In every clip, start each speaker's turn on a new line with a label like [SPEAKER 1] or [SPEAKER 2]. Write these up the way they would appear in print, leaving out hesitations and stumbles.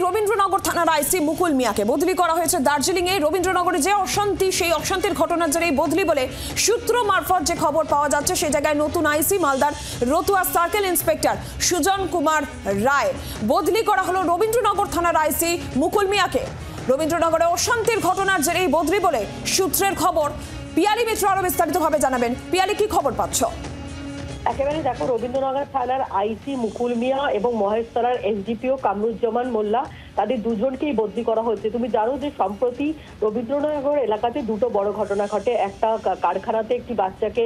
[SPEAKER 1] রবীন্দ্রনগর থানার আইসি মুকুল মিয়াকে বদলি করা হয়েছে দার্জিলিং এ। রবীন্দ্রনগরে যে অশান্তি, সেই অশান্তির ঘটনার জেরেই বদলি বলে সূত্র মারফত যে খবর পাওয়া যাচ্ছে, সেই জায়গায় নতুন আইসি মালদার রতুয়া সার্কেল ইন্সপেক্টর সুজন কুমার রায় বদলি করা হলো রবীন্দ্রনগর থানার আইসি মুকুল মিয়াকে। রবীন্দ্রনগরে অশান্তির ঘটনার জেরেই বদলি বলে সূত্রের খবর। পিয়ালি মিত্র আরো বিস্তারিতভাবে জানাবেন। পিয়ালি, কি খবর পাচ্ছ?
[SPEAKER 2] একেবারে দেখো, রবীন্দ্রনগর থানার আইসি মুকুল মিয়া এবং মহেশতলার এসডিপিও কামরুজ্জামান মোল্লা, তাদের দুজনকেই বদলি করা হয়েছে। তুমি জানো যে সম্প্রতি রবীন্দ্রনগর এলাকাতে দুটো বড় ঘটনা ঘটে। একটা কারখানাতে একটি বাচ্চাকে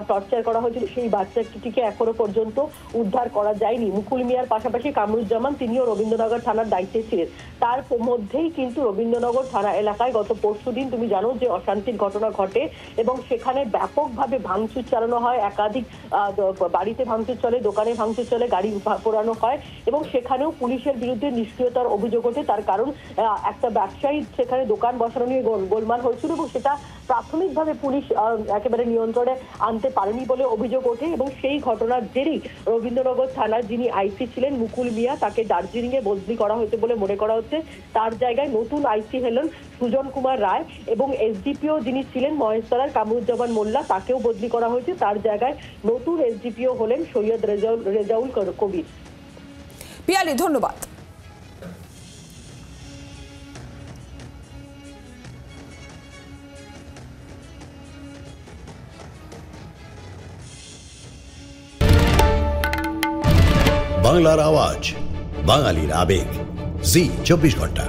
[SPEAKER 2] টর্চার করা হয়েছিল, সেই বাচ্চাটিকে এখনো পর্যন্ত উদ্ধার করা যায়নি। মুকুল মিয়ার পাশাপাশি কামরুজ্জামান, তিনিও রবীন্দ্রনগর থানার দায়িত্বে ছিলেন। তার মধ্যেই কিন্তু রবীন্দ্রনগর থানা এলাকায় গত পরশুদিন তুমি জানো যে অশান্তির ঘটনা ঘটে এবং সেখানে ব্যাপকভাবে ভাঙচুর চালানো হয়। একাধিক বাড়িতে ভাঙচুর চলে, দোকানে ভাঙচুর চলে, গাড়ি পোড়ানো হয় এবং সেখানেও পুলিশের বিরুদ্ধে নিষ্ক্রিয়তার অভিযোগ ওঠে। তার কারণ একটা ব্যবসায়ী সেখানে দোকান বসানো নিয়ে গোলমাল হয়েছিল এবং সেটা প্রাথমিকভাবে পুলিশ একেবারে নিয়ন্ত্রণে আনতে পারেনি বলে অভিযোগ ওঠে এবং সেই ঘটনার জেরেই রবীন্দ্রনগর থানার যিনি আইসি ছিলেন মুকুল মিয়া, তাকে দার্জিলিং এ বদলি করা হয়েছে বলে মনে করা হচ্ছে। তার জায়গায় নতুন আইসি হলেন সুজন কুমার রায় এবং এসডিপিও যিনি ছিলেন মহেশতলার কামরুজ্জামান মোল্লা, তাকেও বদলি করা হয়েছে। তার জায়গায় নতুন এসডিপিও হলেন সৈয়দ রেজাউল কবির।
[SPEAKER 1] পিয়ালি, ধন্যবাদ।
[SPEAKER 3] বাংলার আওয়াজ, বাঙালির আবেগ, জি 24 ঘন্টা।